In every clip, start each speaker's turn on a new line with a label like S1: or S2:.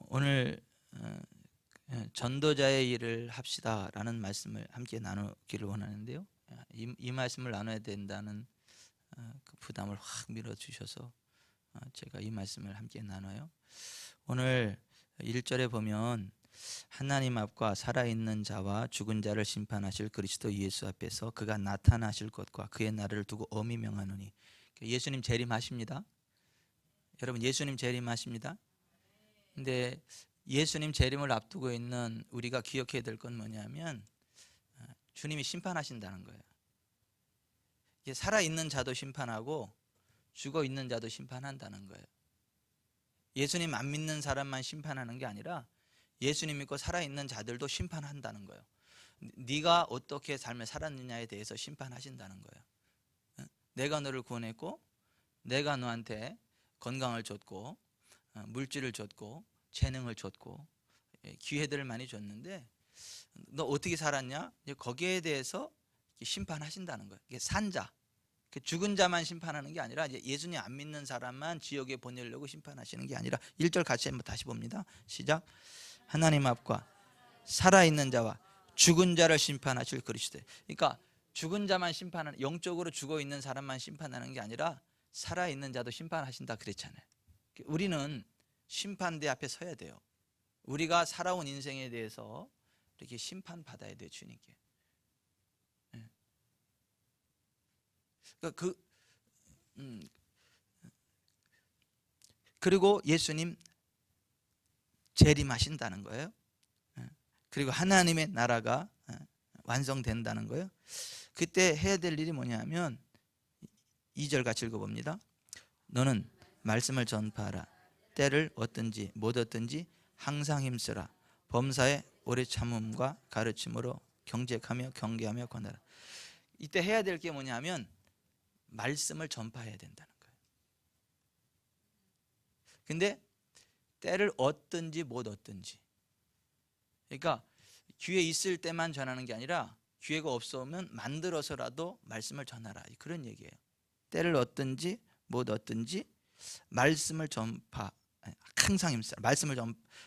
S1: 오늘 전도자의 일을 합시다라는 말씀을 함께 나누기를 원하는데요. 이 말씀을 나눠야 된다는 그 부담을 확 밀어주셔서 제가 이 말씀을 함께 나눠요. 오늘 1절에 보면 하나님 앞과 살아있는 자와 죽은 자를 심판하실 그리스도 예수 앞에서 그가 나타나실 것과 그의 날을 두고 엄히 명하노니. 예수님 재림하십니다. 여러분, 예수님 재림하십니다. 근데 예수님 재림을 앞두고 있는 우리가 기억해야 될 건 뭐냐면 주님이 심판하신다는 거예요. 살아있는 자도 심판하고 죽어있는 자도 심판한다는 거예요. 예수님 안 믿는 사람만 심판하는 게 아니라 예수님 믿고 살아있는 자들도 심판한다는 거예요. 네가 어떻게 삶을 살았느냐에 대해서 심판하신다는 거예요. 내가 너를 구원했고 내가 너한테 건강을 줬고 물질을 줬고 재능을 줬고 기회들을 많이 줬는데 너 어떻게 살았냐? 거기에 대해서 심판하신다는 거예요. 이게 산자, 죽은 자만 심판하는 게 아니라 이제 예수님 안 믿는 사람만 지옥에 보내려고 심판하시는 게 아니라 1절 같이 한번 다시 봅니다. 시작. 하나님 앞과 살아있는 자와 죽은 자를 심판하실 그리스도. 그러니까 죽은 자만 심판하는, 영적으로 죽어있는 사람만 심판하는 게 아니라 살아있는 자도 심판하신다 그랬잖아요. 우리는 심판대 앞에 서야 돼요. 우리가 살아온 인생에 대해서 이렇게 심판받아야 돼요, 주님께. 그리고 예수님 재림하신다는 거예요. 그리고 하나님의 나라가 완성된다는 거예요. 그때 해야 될 일이 뭐냐면 2절 같이 읽어봅니다. 너는 말씀을 전파하라. 때를 얻든지 못 얻든지 항상 힘쓰라. 범사에 오래 참음과 가르침으로 경책하며 경계하며 권하라. 이때 해야 될 게 뭐냐면 말씀을 전파해야 된다는 거예요. 근데 때를 얻든지 못 얻든지, 그러니까 기회 있을 때만 전하는 게 아니라 기회가 없으면 만들어서라도 말씀을 전하라, 그런 얘기예요. 때를 얻든지 못 얻든지 말씀을 전파, 항상 힘쓰라.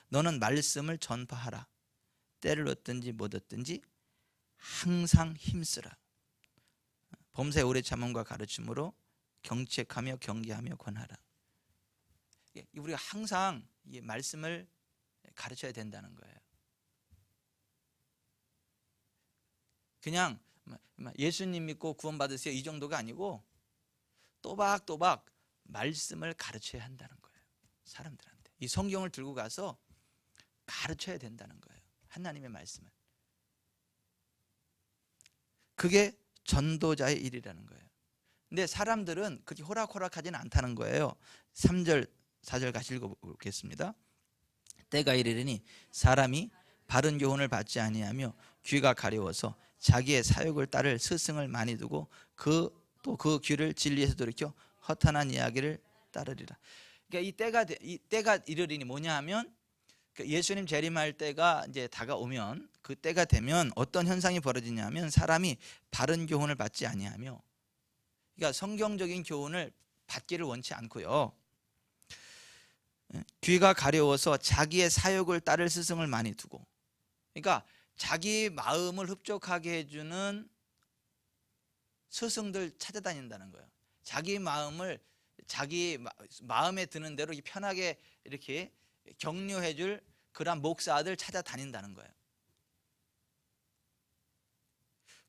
S1: 너는 말씀을 전파하라. 때를 얻든지 못 얻든지 항상 힘쓰라. 범사에 오래 참음과 가르침으로 경책하며 경계하며 권하라. 우리가 항상 이 말씀을 가르쳐야 된다는 거예요. 그냥 예수님 믿고 구원받으세요 이 정도가 아니고 또박또박 말씀을 가르쳐야 한다는 거예요. 사람들한테 이 성경을 들고 가서 가르쳐야 된다는 거예요. 하나님의 말씀을. 그게 전도자의 일이라는 거예요. 근데 사람들은 그렇게 호락호락하지는 않다는 거예요. 3절 4절 같이 읽어보겠습니다. 때가 이르리니 사람이 바른 교훈을 받지 아니하며 귀가 가려워서 자기의 사욕을 따를 스승을 많이 두고 또 그 귀를 진리에서 돌이켜 허탄한 이야기를 따르리라. 그러니까 이 때가 이르리니 뭐냐 하면 예수님 재림할 때가 이제 다가오면, 그 때가 되면 어떤 현상이 벌어지냐면 사람이 바른 교훈을 받지 아니하며, 그러니까 성경적인 교훈을 받기를 원치 않고요, 귀가 가려워서 자기의 사욕을 따를 스승을 많이 두고, 그러니까 자기 마음을 흡족하게 해주는 스승들 찾아다닌다는 거예요. 자기 마음에 드는 대로 편하게 이렇게 격려해줄 그런 목사들 찾아다닌다는 거예요.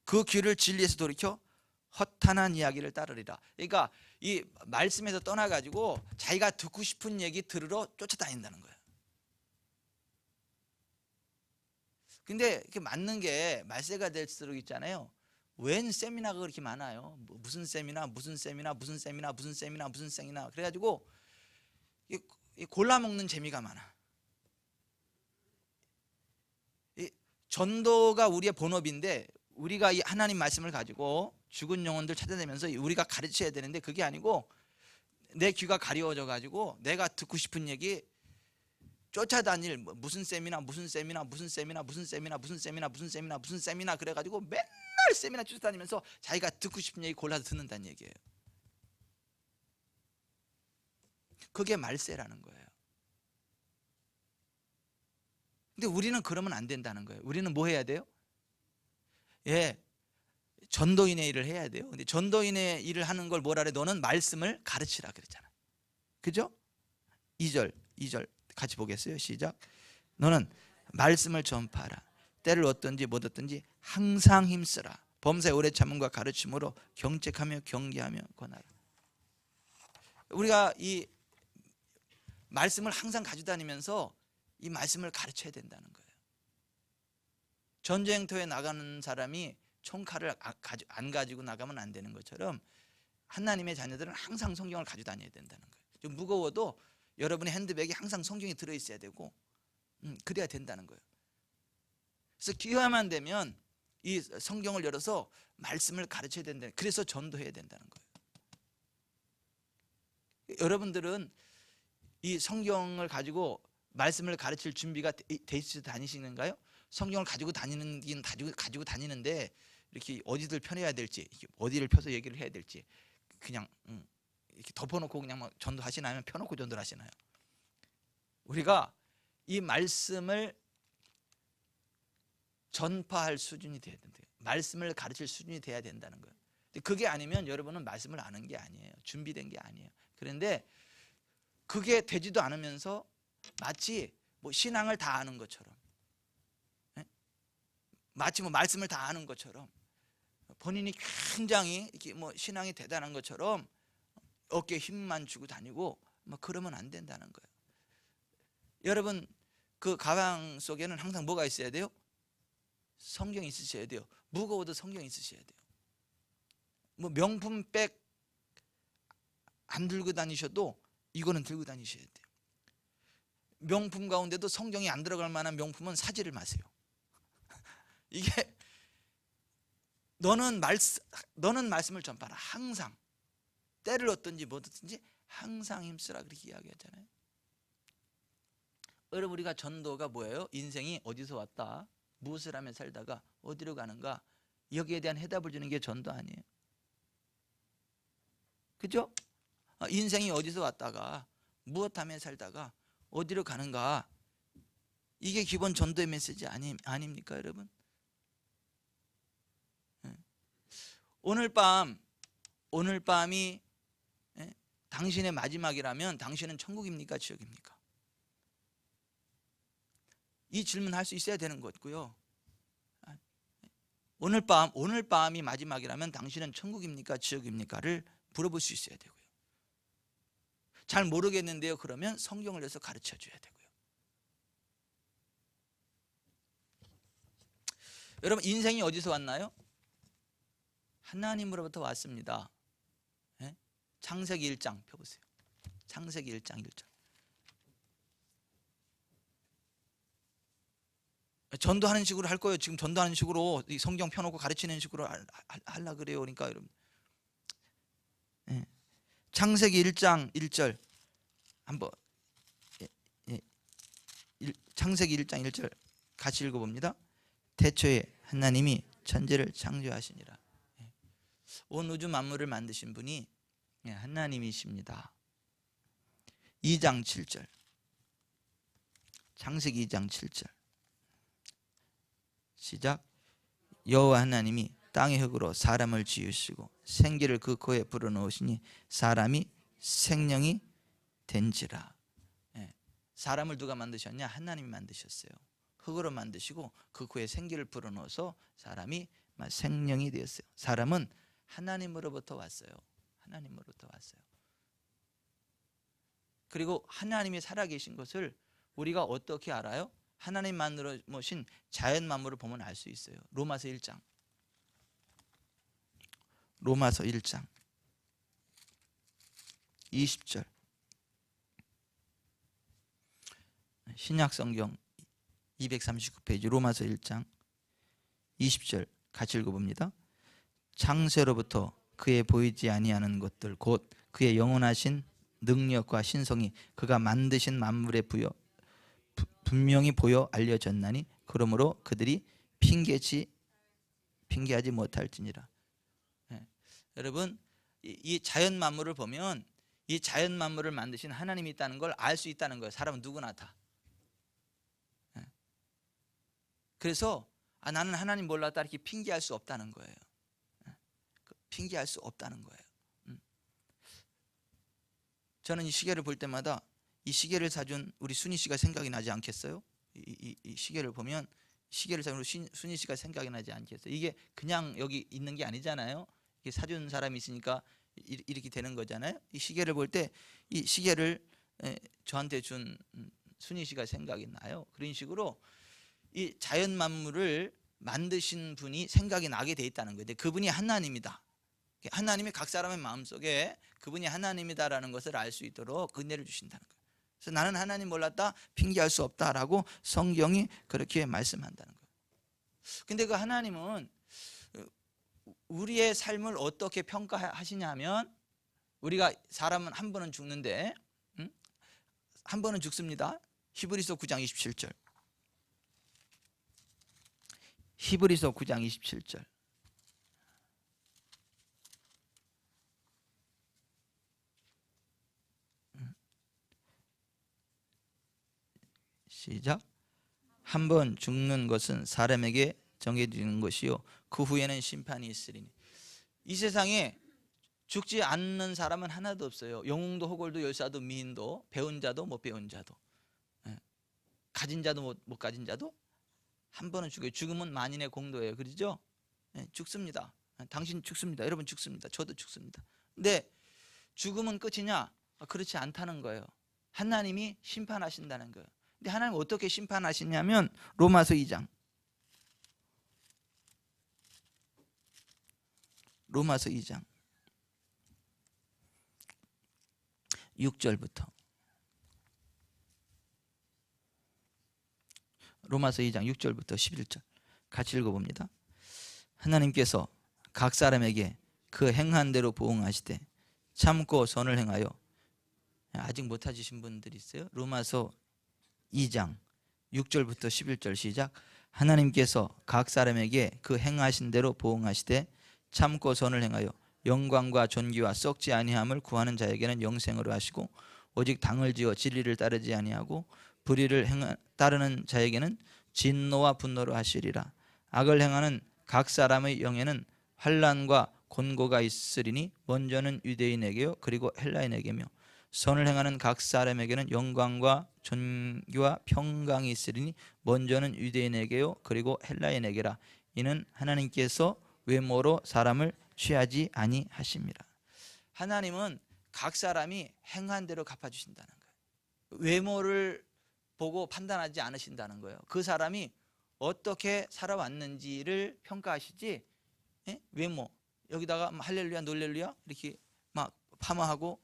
S1: 그 귀를 진리에서 돌이켜 허탄한 이야기를 따르리라. 그러니까 이 말씀에서 떠나가지고 자기가 듣고 싶은 얘기 들으러 쫓아다닌다는 거예요. 근데 이렇게 맞는 게 말세가 될수록 있잖아요. 웬 세미나가 그렇게 많아요. 무슨 세미나 그래가지고 골라먹는 재미가 많아. 전도가 우리의 본업인데 우리가 이 하나님 말씀을 가지고 죽은 영혼들 찾아내면서 우리가 가르쳐야 되는데 그게 아니고 내 귀가 가려워져 가지고 내가 듣고 싶은 얘기 쫓아다닐 무슨 세미나 그래가지고 맨날 세미나 쫓아다니면서 자기가 듣고 싶은 얘기 골라서 듣는다는 얘기예요. 그게 말세라는 거예요. 근데 우리는 그러면 안 된다는 거예요. 우리는 뭐 해야 돼요? 예, 전도인의 일을 해야 돼요. 근데 전도인의 일을 하는 걸 뭐라 그래? 너는 말씀을 가르치라 그랬잖아. 그죠? 2절 같이 보겠어요. 시작. 너는 말씀을 전파하라. 때를 얻든지 못 얻든지 항상 힘쓰라. 범사에 오래 참음과 가르침으로 경책하며 경계하며 권하라. 우리가 이 말씀을 항상 가지고 다니면서 이 말씀을 가르쳐야 된다는 거예요. 전쟁터에 나가는 사람이 총칼을 안 가지고 나가면 안 되는 것처럼 하나님의 자녀들은 항상 성경을 가지고 다녀야 된다는 거예요. 좀 무거워도 여러분의 핸드백에 항상 성경이 들어있어야 되고 그래야 된다는 거예요. 그래서 기회만 되면 이 성경을 열어서 말씀을 가르쳐야 된다. 그래서 전도해야 된다는 거예요. 여러분들은 이 성경을 가지고 말씀을 가르칠 준비가 돼 있어 다니시는가요? 성경을 가지고 다니는 가지고 다니는데 이렇게 어디를 펴내야 될지, 어디를 펴서 얘기를 해야 될지 그냥 이렇게 덮어놓고 그냥 막 전도하시나요? 펴놓고 전도를 하시나요? 우리가 이 말씀을 전파할 수준이 돼야 된대요. 말씀을 가르칠 수준이 돼야 된다는 거예요. 그게 아니면 여러분은 말씀을 아는 게 아니에요. 준비된 게 아니에요. 그런데 그게 되지도 않으면서 마치 뭐 신앙을 다 아는 것처럼, 마치 뭐 말씀을 다 아는 것처럼, 본인이 굉장히 이렇게 뭐 신앙이 대단한 것처럼 어깨에 힘만 주고 다니고 뭐 그러면 안 된다는 거예요. 여러분 그 가방 속에는 항상 뭐가 있어야 돼요? 성경이 있으셔야 돼요. 무거워도 성경이 있으셔야 돼요. 뭐 명품백 안 들고 다니셔도 이거는 들고 다니셔야 돼요. 명품 가운데도 성경이 안 들어갈 만한 명품은 사지를 마세요. 이게 너는 말씀을 전파하라. 항상 때를 얻든지 못 얻든지 항상 힘쓰라 그렇게 이야기하잖아요. 여러분 우리가 전도가 뭐예요? 인생이 어디서 왔다, 무엇을 하며 살다가 어디로 가는가, 여기에 대한 해답을 주는 게 전도 아니에요? 그죠? 인생이 어디서 왔다가 무엇하며 살다가 어디로 가는가, 이게 기본 전도의 메시지 아닙니까 여러분? 오늘 밤이 당신의 마지막이라면 당신은 천국입니까 지옥입니까? 이 질문 할 수 있어야 되는 거고요. 오늘 밤이 마지막이라면 당신은 천국입니까 지옥입니까를 물어볼 수 있어야 되고요. 잘 모르겠는데요. 그러면 성경을 해서 가르쳐 줘야 되고요. 여러분 인생이 어디서 왔나요? 하나님으로부터 왔습니다. 창세기 1장 펴보세요. 창세기 1장 1절. 전도하는 식으로 할 거예요. 지금 전도하는 식으로 이 성경 펴놓고 가르치는 식으로 하려 그래요. 그러니까 여러분 창세기 1장 1절 한번 창세기 1장 1절 같이 읽어봅니다. 태초에 하나님이 천지를 창조하시니라. 온 우주 만물을 만드신 분이 하나님이십니다. 2장 7절 창세기 2장 7절 시작. 여호와 하나님이 땅의 흙으로 사람을 지으시고 생기를 그 코에 불어넣으시니 사람이 생명이 된지라. 사람을 누가 만드셨냐? 하나님이 만드셨어요. 흙으로 만드시고 그 코에 생기를 불어넣어서 사람이 생명이 되었어요. 사람은 하나님으로부터 왔어요. 하나님으로부터 왔어요. 그리고 하나님이 살아계신 것을 우리가 어떻게 알아요? 하나님 만들어신 자연 만물을 보면 알 수 있어요. 로마서 1장 로마서 1장 20절 신약성경 239페이지 로마서 1장 20절 같이 읽어봅니다. 창세로부터 그의 보이지 아니하는 것들 곧 그의 영원하신 능력과 신성이 그가 만드신 만물에 분명히 보여 알려졌나니 그러므로 그들이 핑계하지 못할지니라. 여러분 이 자연 만물을 보면 이 자연 만물을 만드신 하나님이 있다는 걸 알 수 있다는 거예요. 사람은 누구나 다. 그래서 나는 하나님 몰랐다 이렇게 핑계할 수 없다는 거예요. 핑계할 수 없다는 거예요. 저는 이 시계를 볼 때마다 이 시계를 사준 우리 순희 씨가 생각이 나지 않겠어요? 이 시계를 보면 시계를 사준 우리 순희 씨가 생각이 나지 않겠어요? 이게 그냥 여기 있는 게 아니잖아요. 이게 사준 사람이 있으니까 이렇게 되는 거잖아요. 이 시계를 볼 때 이 시계를 저한테 준 순희 씨가 생각이 나요. 그런 식으로 이 자연 만물을 만드신 분이 생각이 나게 돼 있다는 거예요. 그분이 하나님이다. 하나님이 각 사람의 마음속에 그분이 하나님이다라는 것을 알 수 있도록 은혜를 주신다는 거예요. 그래서 나는 하나님 몰랐다 핑계할 수 없다라고 성경이 그렇게 말씀한다는 거예요. 근데 그 하나님은 우리의 삶을 어떻게 평가하시냐면, 우리가 사람은 한 번은 죽는데 한 번은 죽습니다. 히브리서 9장 27절. 히브리서 9장 27절. 시작. 한 번 죽는 것은 사람에게 정해지는 것이요 그 후에는 심판이 있으리니. 이 세상에 죽지 않는 사람은 하나도 없어요. 영웅도 호골도 열사도 미인도 배운 자도 못 배운 자도 가진 자도 못 가진 자도 한 번은 죽어요. 죽음은 만인의 공도예요. 그렇죠? 죽습니다. 당신 죽습니다. 여러분 죽습니다. 저도 죽습니다. 근데 죽음은 끝이냐? 그렇지 않다는 거예요. 하나님이 심판하신다는 거예요. 근데 하나님 어떻게 심판하시냐면 로마서 2장 6절부터 로마서 2장 6절부터 11절 같이 읽어봅니다. 하나님께서 각 사람에게 그 행한 대로 보응하시되 참고 선을 행하여, 아직 못 찾으신 분들이 있어요. 로마서 2장 6절부터 11절 시작. 하나님께서 각 사람에게 그 행하신 대로 보응하시되 참고 선을 행하여 영광과 존귀와 썩지 아니함을 구하는 자에게는 영생으로 하시고, 오직 당을 지어 진리를 따르지 아니하고 불의를 따르는 자에게는 진노와 분노로 하시리라. 악을 행하는 각 사람의 영에는 환난과 곤고가 있으리니 먼저는 유대인에게요 그리고 헬라인에게며, 선을 행하는 각 사람에게는 영광과 존귀와 평강이 있으리니 먼저는 유대인에게요 그리고 헬라인에게라. 이는 하나님께서 외모로 사람을 취하지 아니하심이라. 하나님은 각 사람이 행한 대로 갚아주신다는 거예요. 외모를 보고 판단하지 않으신다는 거예요. 그 사람이 어떻게 살아왔는지를 평가하시지, 외모 여기다가 할렐루야 놀렐루야 이렇게 막 파마하고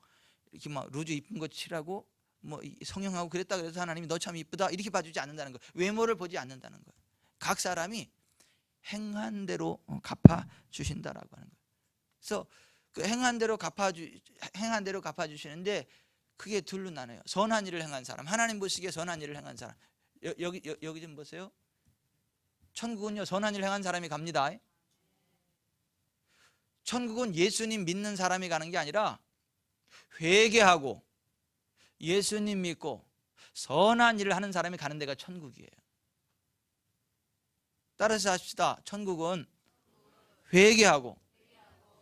S1: 이렇게 막 루즈 이쁜 거 칠하고 뭐 성형하고 그랬다 그래서 하나님이 너 참 이쁘다 이렇게 봐주지 않는다는 거예요. 외모를 보지 않는다는 거예요. 각 사람이 행한 대로 갚아주신다라고 하는 거예요. 그래서 그 행한 대로 갚아주시는데 그게 둘로 나눠요. 선한 일을 행한 사람, 하나님 보시기에 선한 일을 행한 사람. 여기 좀 보세요. 천국은요 선한 일을 행한 사람이 갑니다. 천국은 예수님 믿는 사람이 가는 게 아니라 회개하고 예수님 믿고 선한 일을 하는 사람이 가는 데가 천국이에요. 따라서 합시다. 천국은 회개하고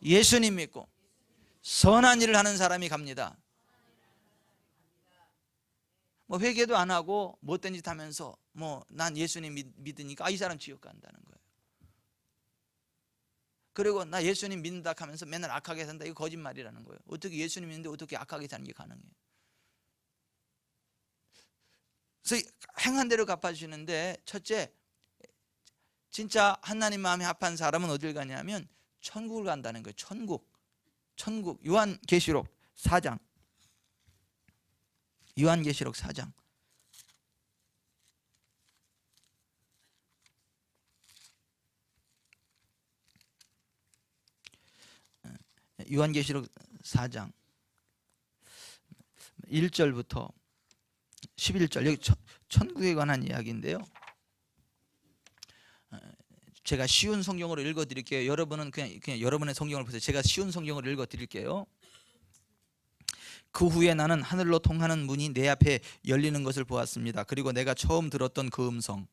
S1: 예수님 믿고 선한 일을 하는 사람이 갑니다. 뭐 회개도 안 하고 못된 짓 하면서 뭐 난 예수님 믿으니까 이 사람 지옥 간다는 거예요. 그리고 나 예수님 믿는다 하면서 맨날 악하게 산다, 이거 거짓말이라는 거예요. 어떻게 예수님 믿는데 어떻게 악하게 사는 게 가능해요? 그래서 행한 대로 갚아주시는데, 첫째, 진짜 하나님 마음에 합한 사람은 어딜 가냐면 천국을 간다는 거예요. 천국. 요한계시록 4장. 요한계시록 4장. 요한계시록 4장 1절부터 11절, 여기 천국에 관한 이야기인데요. 제가 쉬운 성경으로 읽어드릴게요. 여러분은 그냥 여러분의 성경을 보세요. 제가 쉬운 성경으로 읽어드릴게요. 그 후에 나는 하늘로 통하는 문이 내 앞에 열리는 것을 보았습니다. 그리고 내가 처음 들었던 그 음성,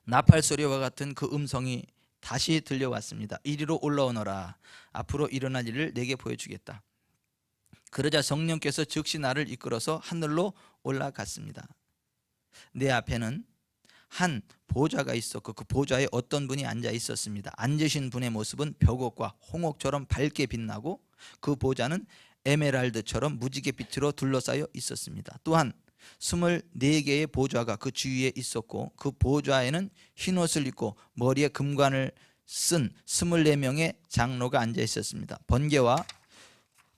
S1: 나팔 소리와 같은 그 음성이 다시 들려왔습니다. 이리로 올라오너라. 앞으로 일어날 일을 내게 보여주겠다. 그러자 성령께서 즉시 나를 이끌어서 하늘로 올라갔습니다. 내 앞에는 한 보좌가 있었고 그 보좌에 어떤 분이 앉아 있었습니다. 앉으신 분의 모습은 벽옥과 홍옥처럼 밝게 빛나고 그 보좌는 에메랄드처럼 무지개 빛으로 둘러싸여 있었습니다. 또한 24개의 보좌가 그 주위에 있었고 그 보좌에는 흰옷을 입고 머리에 금관을 쓴 24명의 장로가 앉아 있었습니다. 번개와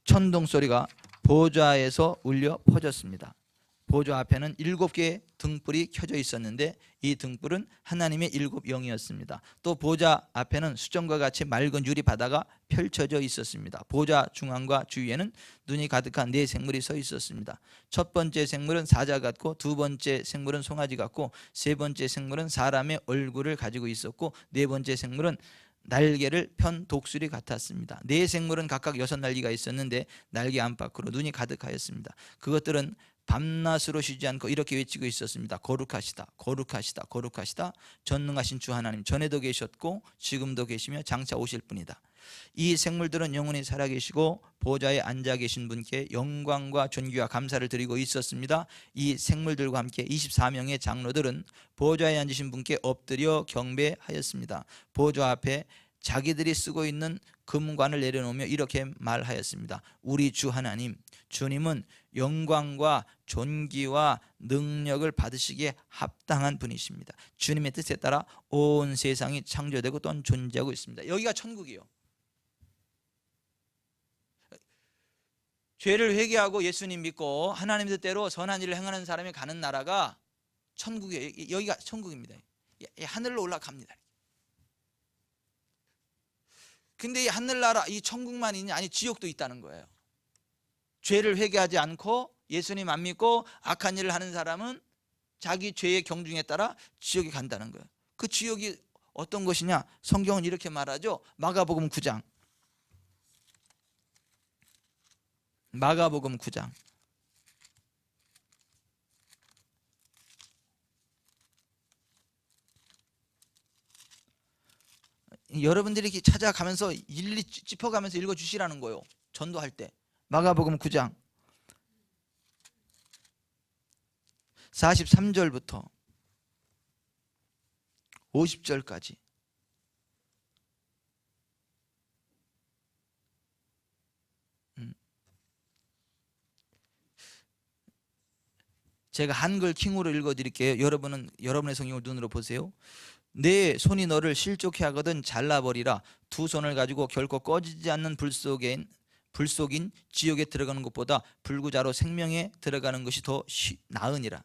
S1: 천둥 소리가 보좌에서 울려 퍼졌습니다. 보좌 앞에는 7개의 등불이 켜져 있었는데 이 등불은 하나님의 7영이었습니다. 또 보좌 앞에는 수정과 같이 맑은 유리 바다가 펼쳐져 있었습니다. 보좌 중앙과 주위에는 눈이 가득한 4생물이 서 있었습니다. 첫 번째 생물은 사자 같고 두 번째 생물은 송아지 같고 세 번째 생물은 사람의 얼굴을 가지고 있었고 네 번째 생물은 날개를 편 독수리 같았습니다. 네 생물은 각각 6날개가 있었는데 날개 안팎으로 눈이 가득하였습니다. 그것들은 밤낮으로 쉬지 않고 이렇게 외치고 있었습니다. 거룩하시다, 거룩하시다, 거룩하시다. 전능하신 주 하나님, 전에도 계셨고 지금도 계시며 장차 오실 분이다. 이 생물들은 영원히 살아계시고 보좌에 앉아 계신 분께 영광과 존귀와 감사를 드리고 있었습니다. 이 생물들과 함께 24명의 장로들은 보좌에 앉으신 분께 엎드려 경배하였습니다. 보좌 앞에 자기들이 쓰고 있는 금관을 내려놓으며 이렇게 말하였습니다. 우리 주 하나님, 주님은 영광과 존귀와 능력을 받으시기에 합당한 분이십니다. 주님의 뜻에 따라 온 세상이 창조되고 또한 존재하고 있습니다. 여기가 천국이요. 죄를 회개하고 예수님 믿고 하나님 뜻대로 선한 일을 행하는 사람이 가는 나라가 천국이에요. 여기가 천국입니다. 하늘로 올라갑니다. 근데 이 하늘나라, 이 천국만 있냐? 아니, 지옥도 있다는 거예요. 죄를 회개하지 않고 예수님 안 믿고 악한 일을 하는 사람은 자기 죄의 경중에 따라 지옥에 간다는 거예요. 그 지옥이 어떤 것이냐? 성경은 이렇게 말하죠. 마가복음 9장. 마가복음 9장. 여러분들이 이렇게 찾아가면서 일일이 짚어가면서 읽어주시라는 거예요. 전도할 때. 마가복음 9장 43절부터 50절까지. 제가 한글 킹으로 읽어드릴게요. 여러분은 여러분의 성경을 눈으로 보세요. 내 손이 너를 실족해 하거든 잘라버리라. 두 손을 가지고 결코 꺼지지 않는 불속인 지옥에 들어가는 것보다 불구자로 생명에 들어가는 것이 더 나으니라.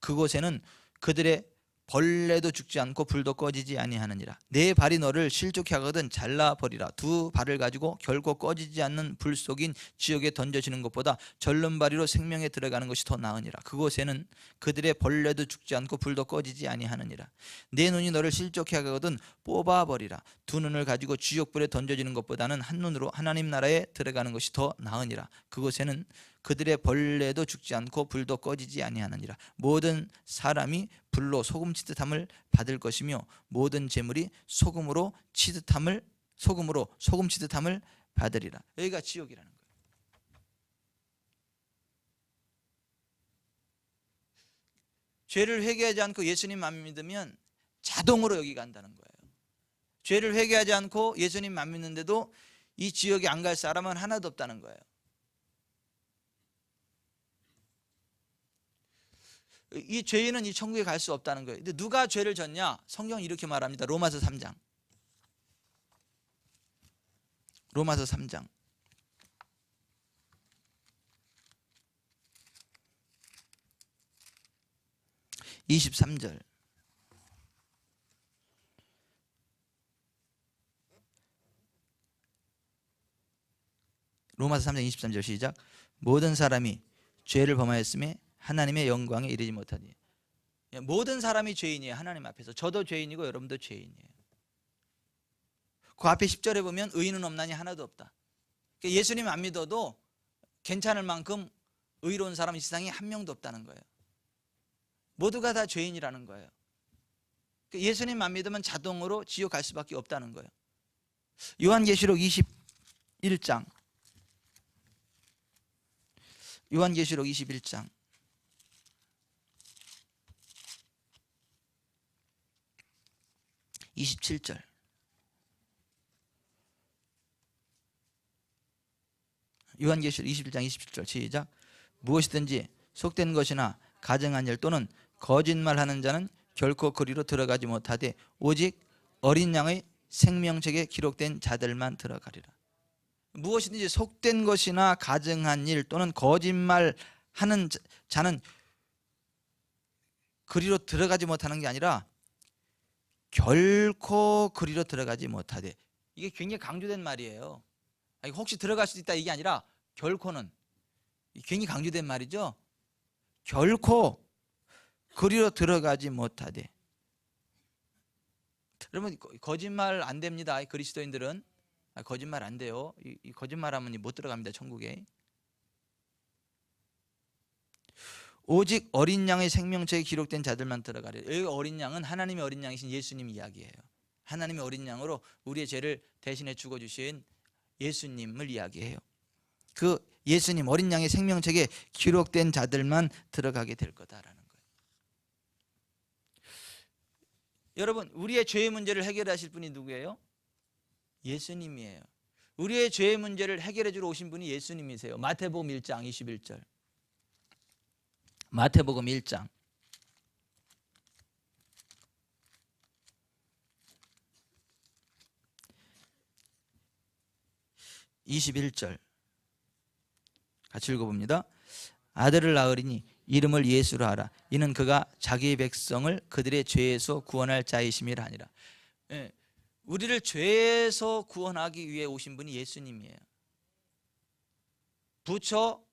S1: 그곳에는 그들의 벌레도 죽지 않고 불도 꺼지지 아니하느니라. 내 발이 너를 실족해 하거든 잘라버리라. 두 발을 가지고 결코 꺼지지 않는 불 속인 지옥에 던져지는 것보다 절름발이로 생명에 들어가는 것이 더 나으니라. 그곳에는 그들의 벌레도 죽지 않고 불도 꺼지지 아니하느니라. 내 눈이 너를 실족해 하거든 뽑아버리라. 두 눈을 가지고 지옥불에 던져지는 것보다는 한 눈으로 하나님 나라에 들어가는 것이 더 나으니라. 그곳에는 그들의 벌레도 죽지 않고 불도 꺼지지 아니하느니라. 모든 사람이 불로 소금 치듯함을 받을 것이며 모든 재물이 소금 치듯함을 받으리라. 여기가 지옥이라는 거예요. 죄를 회개하지 않고 예수님만 믿으면 자동으로 여기 간다는 거예요. 죄를 회개하지 않고 예수님만 믿는데도 이 지옥에 안 갈 사람은 하나도 없다는 거예요. 이 죄인은 이 천국에 갈 수 없다는 거예요. 근데 누가 죄를 졌냐? 성경은 이렇게 말합니다. 로마서 3장. 로마서 3장 23절. 로마서 3장 23절 시작. 모든 사람이 죄를 범하였음에 하나님의 영광에 이르지 못하니. 모든 사람이 죄인이에요. 하나님 앞에서. 저도 죄인이고 여러분도 죄인이에요. 그 앞에 10절에 보면 의인은 없나니 하나도 없다. 예수님 안 믿어도 괜찮을 만큼 의로운 사람이 세상에 한 명도 없다는 거예요. 모두가 다 죄인이라는 거예요. 예수님만 믿으면 자동으로 지옥 갈 수밖에 없다는 거예요. 요한계시록 21장. 요한계시록 21장 27절. 요한계시록 21장 27절 시작. 무엇이든지 속된 것이나 가증한 일 또는 거짓말하는 자는 결코 그리로 들어가지 못하되 오직 어린 양의 생명책에 기록된 자들만 들어가리라. 무엇이든지 속된 것이나 가증한 일 또는 거짓말하는 자는 그리로 들어가지 못하는 게 아니라 결코 그리로 들어가지 못하되. 이게 굉장히 강조된 말이에요. 혹시 들어갈 수도 있다 이게 아니라 결코는, 굉장히 강조된 말이죠. 결코 그리로 들어가지 못하되. 여러분 거짓말 안 됩니다. 그리스도인들은 거짓말 안 돼요. 이 거짓말하면 못 들어갑니다, 천국에. 오직 어린 양의 생명책에 기록된 자들만 들어가리라. 여기 어린 양은 하나님의 어린 양이신 예수님 이야기예요. 하나님의 어린 양으로 우리의 죄를 대신해 죽어주신 예수님을 이야기해요. 그 예수님 어린 양의 생명책에 기록된 자들만 들어가게 될 거다라는 거예요. 여러분 우리의 죄의 문제를 해결하실 분이 누구예요? 예수님이에요. 우리의 죄의 문제를 해결해 주러 오신 분이 예수님이세요. 마태복음 1장 21절. 마태복음 1장 21절 같이 읽어봅니다. 아들을 낳으리니 이름을 예수로 하라. 이는 그가 자기의 백성을 그들의 죄에서 구원할 자이심이라 하니라. 예, 우리를 죄에서 구원하기 위해 오신 분이 예수님이에요. 부처,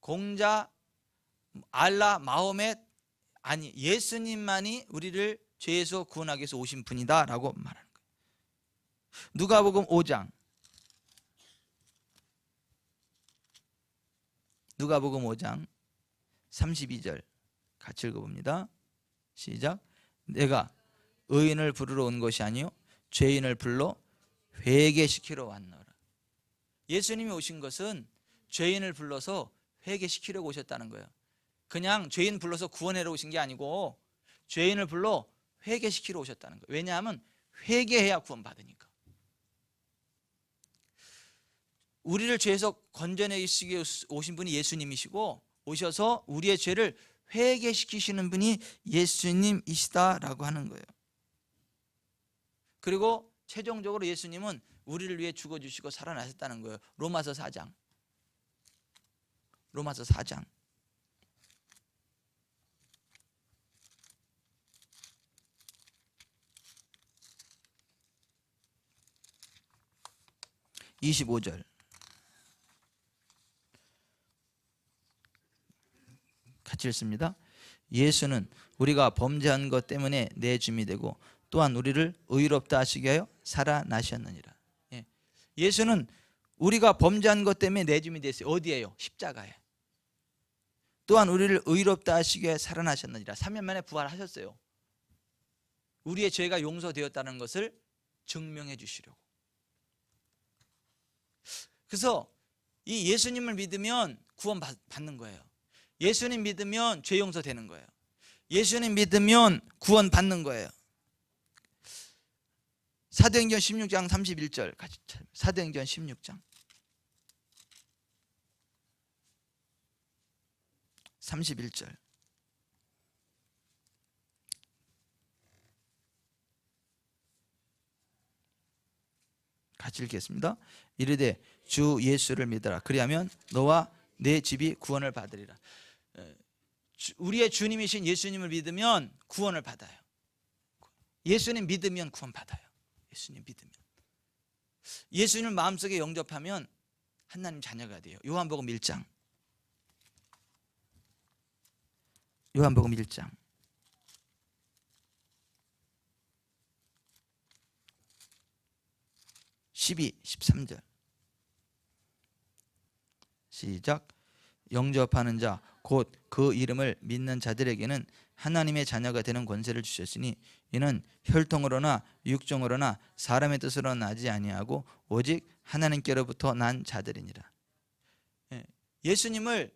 S1: 공자, 알라, 마호멧 아니, 예수님만이 우리를 죄에서 구원하기 위해서 오신 분이다 라고 말하는 거예요. 누가복음 5장 누가복음 5장 32절 같이 읽어봅니다. 시작. 내가 의인을 부르러 온 것이 아니요 죄인을 불러 회개시키러 왔노라. 예수님이 오신 것은 죄인을 불러서 회개시키려고 오셨다는 거예요. 그냥 죄인 불러서 구원하러 오신 게 아니고 죄인을 불러 회개시키러 오셨다는 거예요. 왜냐하면 회개해야 구원받으니까. 우리를 죄에서 건져내시기 위해 오신 분이 예수님이시고 오셔서 우리의 죄를 회개시키시는 분이 예수님이시다라고 하는 거예요. 그리고 최종적으로 예수님은 우리를 위해 죽어주시고 살아나셨다는 거예요. 로마서 4장 로마서 4장 25절 같이 읽습니다. 예수는 우리가 범죄한 것 때문에 내줌이 되고 또한 우리를 의롭다 하시기 위하여 살아나셨느니라. 예수는 우리가 범죄한 것 때문에 내줌이 됐어요. 어디에요? 십자가에. 또한 우리를 의롭다 하시기 위하여 살아나셨느니라. 3년 만에 부활하셨어요. 우리의 죄가 용서되었다는 것을 증명해 주시려고. 그래서 이 예수님을 믿으면 구원 받는 거예요. 예수님 믿으면 죄 용서되는 거예요. 예수님 믿으면 구원 받는 거예요. 사도행전 16장 31절 같이 사도행전 16장 31절 같이 읽겠습니다. 이르되 주 예수를 믿어라. 그리하면 너와 내 집이 구원을 받으리라. 우리의 주님이신 예수님을 믿으면 구원을 받아요. 예수님 믿으면 구원 받아요. 예수님 믿으면. 예수님을 마음속에 영접하면 하나님 자녀가 돼요. 요한복음 1장 요한복음 1장 12, 13절 시작. 영접하는 자 곧 그 이름을 믿는 자들에게는 하나님의 자녀가 되는 권세를 주셨으니 이는 혈통으로나 육종으로나 사람의 뜻으로 나지 아니하고 오직 하나님께로부터 난 자들이니라. 예수님을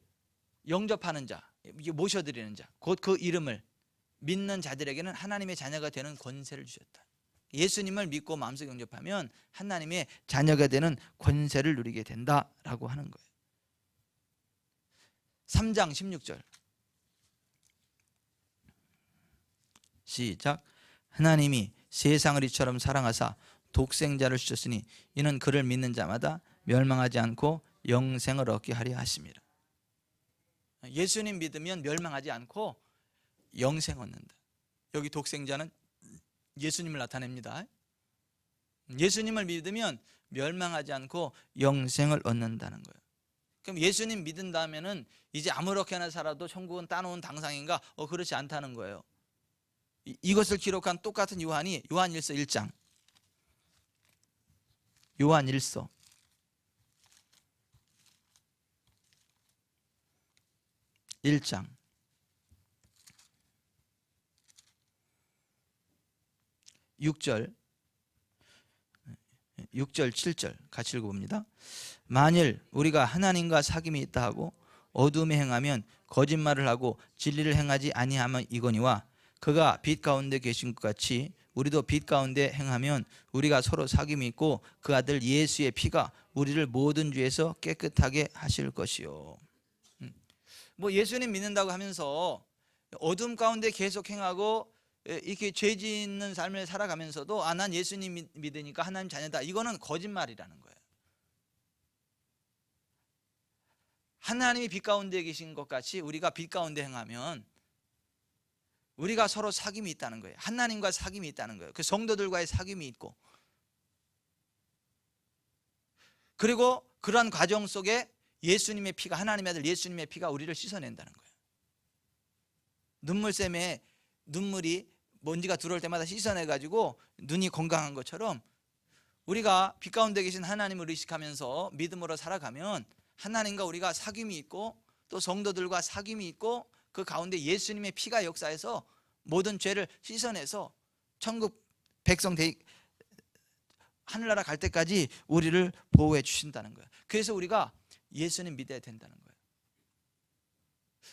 S1: 영접하는 자, 모셔드리는 자, 곧 그 이름을 믿는 자들에게는 하나님의 자녀가 되는 권세를 주셨다. 예수님을 믿고 마음속에 영접하면 하나님의 자녀가 되는 권세를 누리게 된다라고 하는 거예요. 3장 16절 시작. 하나님이 세상을 이처럼 사랑하사 독생자를 주셨으니 이는 그를 믿는 자마다 멸망하지 않고 영생을 얻게 하려 하심이라. 예수님 믿으면 멸망하지 않고 영생 얻는다. 여기 독생자는 예수님을 나타냅니다. 예수님을 믿으면 멸망하지 않고 영생을 얻는다는 거예요. 그럼 예수님 믿는다면은 이제 아무렇게나 살아도 천국은 따놓은 당상인가? 그렇지 않다는 거예요. 이것을 기록한 똑같은 요한이 요한일서 1장, 요한일서 1장 6절 7절 같이 읽어봅니다. 만일 우리가 하나님과 사귐이 있다 하고 어둠에 행하면 거짓말을 하고 진리를 행하지 아니하면 이거니와 그가 빛 가운데 계신 것 같이 우리도 빛 가운데 행하면 우리가 서로 사귐이 있고 그 아들 예수의 피가 우리를 모든 죄에서 깨끗하게 하실 것이요. 뭐 예수님 믿는다고 하면서 어둠 가운데 계속 행하고 이렇게 죄 짓는 삶을 살아가면서도 난 예수님 믿으니까 하나님 자녀다, 이거는 거짓말이라는 거예요. 하나님이 빛 가운데 계신 것 같이 우리가 빛 가운데 행하면 우리가 서로 사귐이 있다는 거예요. 하나님과 사귐이 있다는 거예요. 그 성도들과의 사귐이 있고, 그리고 그러한 과정 속에 예수님의 피가, 하나님의 아들 예수님의 피가 우리를 씻어낸다는 거예요. 눈물샘에 눈물이 먼지가 들어올 때마다 씻어내가지고 눈이 건강한 것처럼 우리가 빛 가운데 계신 하나님을 의식하면서 믿음으로 살아가면 하나님과 우리가 사귐이 있고 또 성도들과 사귐이 있고 그 가운데 예수님의 피가 역사해서 모든 죄를 씻어내서 천국 백성 하늘나라 갈 때까지 우리를 보호해 주신다는 거예요. 그래서 우리가 예수님 믿어야 된다는 거예요.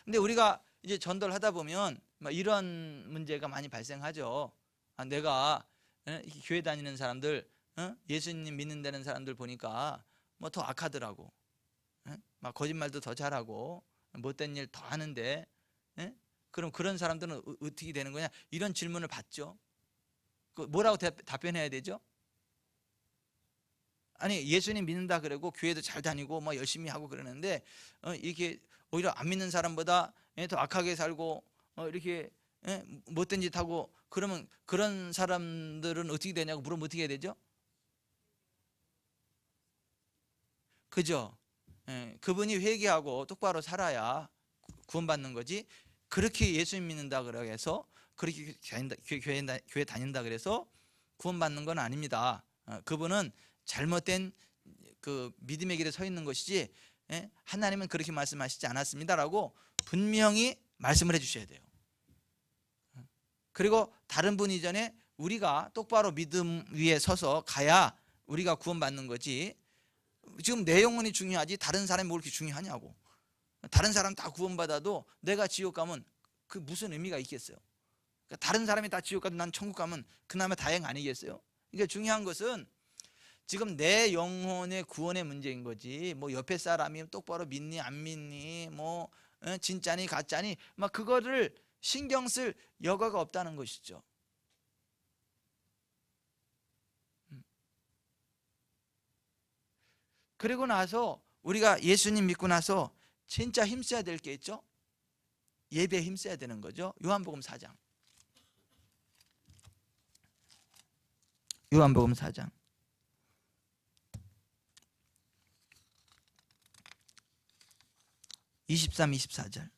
S1: 근데 우리가 이제 전도를 하다 보면 이런 문제가 많이 발생하죠. 내가 교회 다니는 사람들, 예수님 믿는다는 사람들 보니까 더 악하더라고. 막 거짓말도 더 잘하고 못된 일 더 하는데, 그럼 그런 사람들은 어떻게 되는 거냐? 이런 질문을 받죠. 뭐라고 답변해야 되죠? 아니, 예수님 믿는다 그러고 교회도 잘 다니고 열심히 하고 그러는데 이렇게 오히려 안 믿는 사람보다 더 악하게 살고 이렇게 못된 짓 하고 그러면 그런 사람들은 어떻게 되냐고 물으면 어떻게 해야 되죠? 그죠? 그분이 회개하고 똑바로 살아야 구원받는 거지. 그렇게 예수님 믿는다 그래서 그렇게 교회 다닌다 그래서 구원받는 건 아닙니다. 그분은 잘못된 그 믿음의 길에 서 있는 것이지 하나님은 그렇게 말씀하시지 않았습니다라고 분명히 말씀을 해주셔야 돼요. 그리고 다른 분 이전에 우리가 똑바로 믿음 위에 서서 가야 우리가 구원받는 거지. 지금 내 영혼이 중요하지 다른 사람이 뭘 그렇게 중요하냐고. 다른 사람 다 구원받아도 내가 지옥 가면 그 무슨 의미가 있겠어요? 그러니까 다른 사람이 다 지옥 가도 난 천국 가면 그나마 다행 아니겠어요? 그러니까 중요한 것은 지금 내 영혼의 구원의 문제인 거지. 옆에 사람이 똑바로 믿니 안 믿니 진짜니 가짜니 그거를 신경 쓸 여가가 없다는 것이죠. 그리고 나서 우리가 예수님 믿고 나서 진짜 힘써야 될 게 있죠. 예배에 힘써야 되는 거죠. 요한복음 4장. 요한복음 4장 23, 24절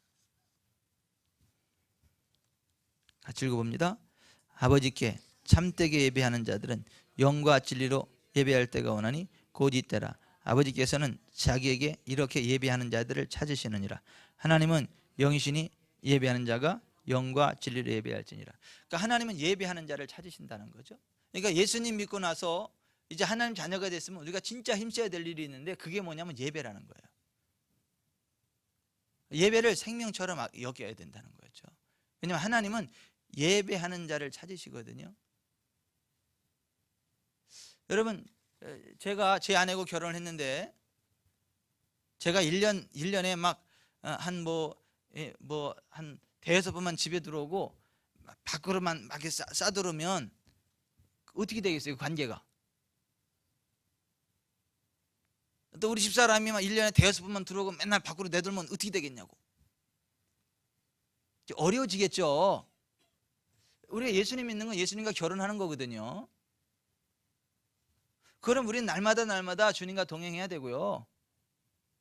S1: 같이 읽어봅니다. 아버지께 참되게 예배하는 자들은 영과 진리로 예배할 때가 오나니 곧 이때라. 아버지께서는 자기에게 이렇게 예배하는 자들을 찾으시느니라. 하나님은 영이시니 예배하는 자가 영과 진리로 예배할지니라. 그러니까 하나님은 예배하는 자를 찾으신다는 거죠. 그러니까 예수님 믿고 나서 이제 하나님 자녀가 됐으면 우리가 진짜 힘써야 될 일이 있는데 그게 뭐냐면 예배라는 거예요. 예배를 생명처럼 여겨야 된다는 거죠. 왜냐하면 하나님은 예배하는 자를 찾으시거든요. 여러분, 제가 제 아내하고 결혼을 했는데 제가 1년에 막 한 한 대여섯 번만 집에 들어오고 밖으로만 막 싸들으면 어떻게 되겠어요, 관계가? 또 우리 집사람이 막 1년에 대여섯 번만 들어오고 맨날 밖으로 내돌면 어떻게 되겠냐고. 어려워지겠죠. 우리가 예수님 믿는 건 예수님과 결혼하는 거거든요. 그럼 우리는 날마다 주님과 동행해야 되고요.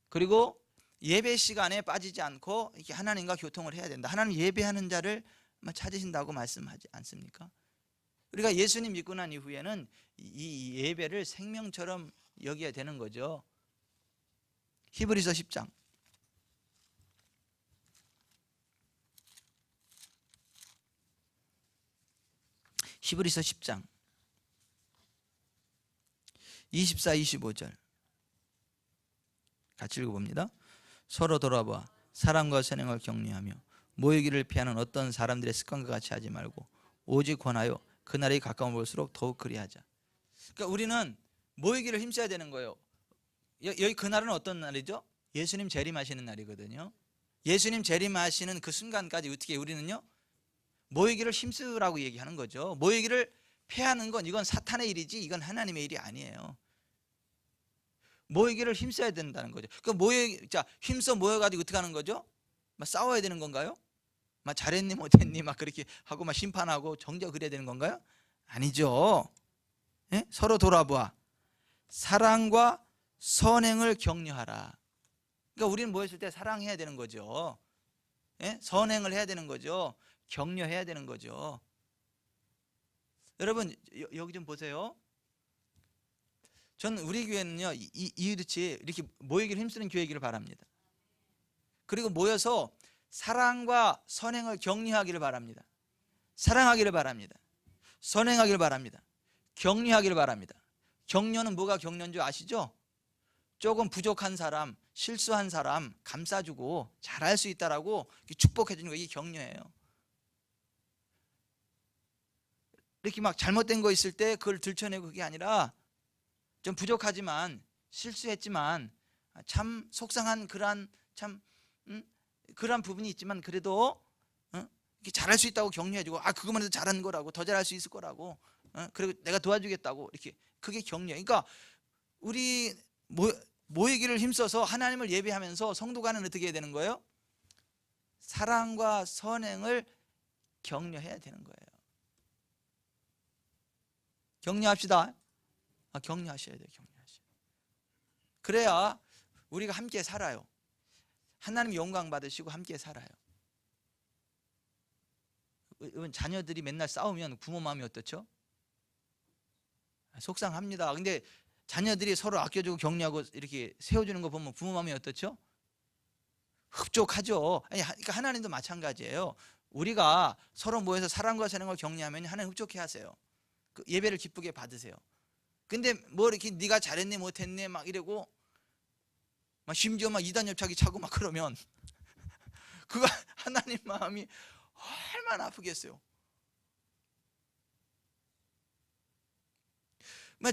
S1: 그리고 예배 시간에 빠지지 않고 이렇게 하나님과 교통을 해야 된다. 하나님 예배하는 자를 찾으신다고 말씀하지 않습니까? 우리가 예수님 믿고 난 이후에는 이 예배를 생명처럼 여겨야 되는 거죠. 히브리서 10장. 히브리서 10장 24, 25절 같이 읽어봅니다. 서로 돌아봐 사랑과 선행을 격려하며 모이기를 피하는 어떤 사람들의 습관과 같이 하지 말고 오직 권하여 그날이 가까워 볼수록 더욱 그리하자. 그러니까 우리는 모이기를 힘써야 되는 거예요. 여기 그날은 어떤 날이죠? 예수님 재림하시는 날이거든요. 예수님 재림하시는 그 순간까지 어떻게 우리는요? 모이기를 힘쓰라고 얘기하는 거죠. 모이기를 패하는 건 이건 사탄의 일이지 이건 하나님의 일이 아니에요. 모이기를 힘써야 된다는 거죠. 그 힘써 모여가지고 어떻게 하는 거죠? 막 싸워야 되는 건가요? 막 잘했니 못했니 막 그렇게 하고 막 심판하고 정죄 그래야 되는 건가요? 아니죠. 예? 서로 돌아봐 사랑과 선행을 격려하라. 그러니까 우리는 모였을 때 사랑해야 되는 거죠. 예? 선행을 해야 되는 거죠. 격려해야 되는 거죠. 여러분 여기 좀 보세요. 전 우리 교회는요 이렇게 모이기를 힘쓰는 교회이기를 바랍니다. 그리고 모여서 사랑과 선행을 격려하기를 바랍니다. 사랑하기를 바랍니다. 선행하기를 바랍니다. 격려하기를 바랍니다. 격려는 뭐가 격려인 줄 아시죠? 조금 부족한 사람, 실수한 사람 감싸주고 잘할 수 있다라고 축복해 주는 거 이게 격려예요. 이렇게 막 잘못된 거 있을 때 그걸 들춰내고 그게 아니라 좀 부족하지만 실수했지만 참 속상한 그러한 그러한 부분이 있지만 그래도 이렇게 잘할 수 있다고 격려해주고 그것만 해도 잘한 거라고 더 잘할 수 있을 거라고 그리고 내가 도와주겠다고 이렇게 그게 격려. 그러니까 우리 모이기를 힘써서 하나님을 예배하면서 성도가는 어떻게 해야 되는 거예요? 사랑과 선행을 격려해야 되는 거예요. 격려합시다. 격려하셔야 돼요. 격려하셔야. 그래야 우리가 함께 살아요. 하나님 영광 받으시고 함께 살아요. 자녀들이 맨날 싸우면 부모 마음이 어떻죠? 속상합니다. 근데 자녀들이 서로 아껴주고 격려하고 이렇게 세워주는 거 보면 부모 마음이 어떻죠? 흡족하죠. 그러니까 하나님도 마찬가지예요. 우리가 서로 모여서 사랑과 선행을 격려하면 하나님 흡족해 하세요. 그 예배를 기쁘게 받으세요. 근데 뭐 이렇게 네가 잘했네 못했네 막 이러고 막 심지어 막 이단 협착이 차고 막 그러면 그거 하나님 마음이 얼마나 아프겠어요.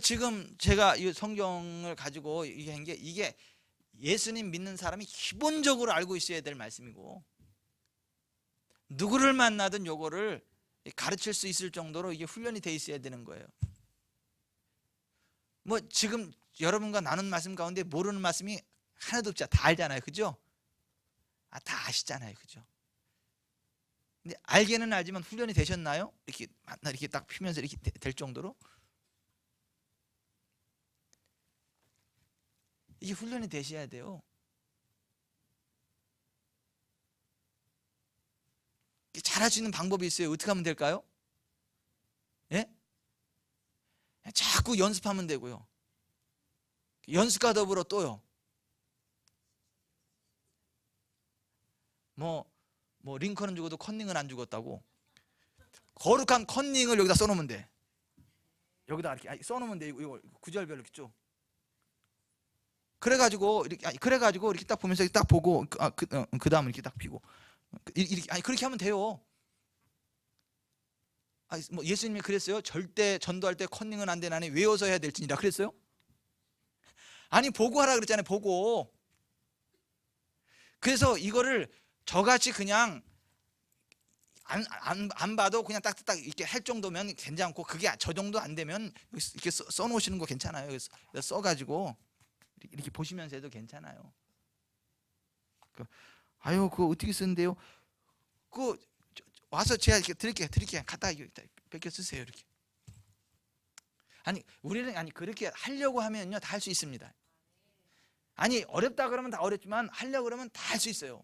S1: 지금 제가 이 성경을 가지고 얘기한 게 이게 예수님 믿는 사람이 기본적으로 알고 있어야 될 말씀이고 누구를 만나든 요거를 가르칠 수 있을 정도로 이게 훈련이 돼 있어야 되는 거예요. 지금 여러분과 나눈 말씀 가운데 모르는 말씀이 하나도 없잖아요. 다 알잖아요. 그죠? 다 아시잖아요. 그죠? 근데 알게는 알지만 훈련이 되셨나요? 이렇게 딱 피면서 이렇게 될 정도로? 이게 훈련이 되셔야 돼요. 잘할 수 있는 방법이 있어요. 어떻게 하면 될까요? 예? 자꾸 연습하면 되고요. 연습과 더불어 또요. 뭐 링컨은 죽어도 컨닝은 안 죽었다고. 거룩한 컨닝을 여기다 써놓으면 돼. 여기다 이렇게 써놓으면 돼. 이거 구절별로 이렇게 쭉. 그래가지고 이렇게 딱 보면서 딱 보고 그 다음 이렇게 딱 피고 이렇게 그렇게 하면 돼요. 뭐 예수님이 그랬어요? 절대 전도할 때 컨닝은 안 되나니 외워서 해야 될지니라 그랬어요? 아니 보고 하라 그랬잖아요. 보고. 그래서 이거를 저같이 그냥 안 봐도 그냥 딱딱딱 이렇게 할 정도면 괜찮고, 그게 저 정도 안 되면 이렇게 써놓으시는 거 괜찮아요. 써가지고 이렇게 보시면서 해도 괜찮아요. 아유 그거 어떻게 쓰는데요? 그 와서 제가 이렇게 드릴게요. 갖다 뺏겨 쓰세요. 이렇게. 아니 우리는 그렇게 하려고 하면요 다 할 수 있습니다. 아니 어렵다 그러면 다 어렵지만 하려고 그러면 다 할 수 있어요.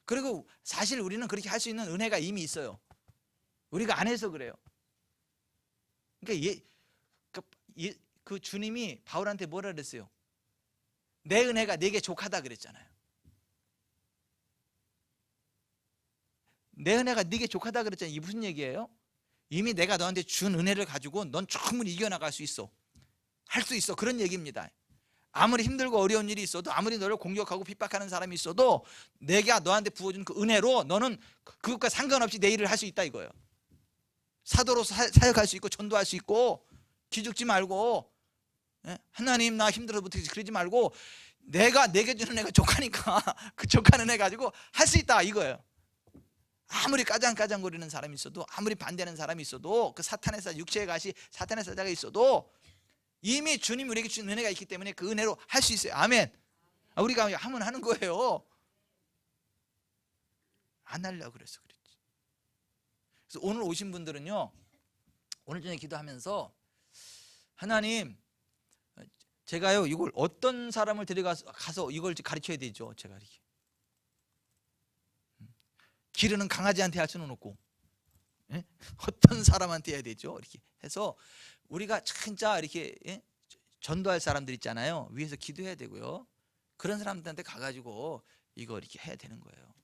S1: 그리고 사실 우리는 그렇게 할 수 있는 은혜가 이미 있어요. 우리가 안 해서 그래요. 그러니까 그 주님이 바울한테 뭐라 그랬어요? 내 은혜가 네게 족하다 그랬잖아요. 내 은혜가 네게 족하다 그랬잖아요. 이게 무슨 얘기예요? 이미 내가 너한테 준 은혜를 가지고 넌 충분히 이겨나갈 수 있어. 할 수 있어. 그런 얘기입니다. 아무리 힘들고 어려운 일이 있어도, 아무리 너를 공격하고 핍박하는 사람이 있어도 내가 너한테 부어준 그 은혜로 너는 그것과 상관없이 내 일을 할 수 있다 이거예요. 사도로서 사역할 수 있고 전도할 수 있고, 기죽지 말고 하나님 나 힘들어서 못하겠지 그러지 말고 내가 내게 주는 애가 족하니까 그 족한 은혜 가지고 할 수 있다 이거예요. 아무리 까장까장거리는 사람이 있어도, 아무리 반대하는 사람이 있어도, 그 사탄의 사 육체의 가시 사탄의 사자가 있어도 이미 주님이 우리에게 주신 은혜가 있기 때문에 그 은혜로 할 수 있어요. 아멘. 우리가 하면 하는 거예요. 안 하려고 그래서 그랬지. 그래서 오늘 오신 분들은요, 오늘 저녁에 기도하면서 하나님 제가요 이걸 어떤 사람을 데려가서 이걸 가르쳐야 되죠. 제가 이렇게 기르는 강아지한테 할 수는 없고, 어떤 사람한테 해야 되죠. 이렇게 해서 우리가 진짜 이렇게 전도할 사람들 있잖아요. 위에서 기도해야 되고요. 그런 사람들한테 가가지고 이거 이렇게 해야 되는 거예요.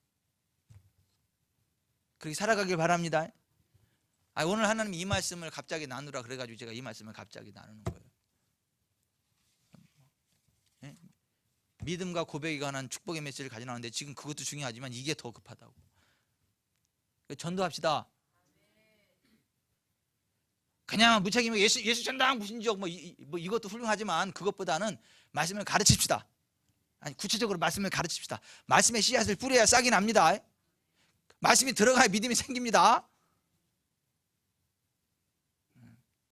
S1: 그렇게 살아가길 바랍니다. 오늘 하나님 이 말씀을 갑자기 나누라 그래가지고 제가 이 말씀을 갑자기 나누는 거예요. 믿음과 고백에 관한 축복의 메시지를 가져 나왔는데 지금 그것도 중요하지만 이게 더 급하다고. 전도합시다. 그냥 무책임하게 예수 전당 무신적 뭐 이것도 훌륭하지만 그것보다는 말씀을 가르칩시다. 아니 구체적으로 말씀을 가르칩시다. 말씀의 씨앗을 뿌려야 싹이 납니다. 말씀이 들어가야 믿음이 생깁니다.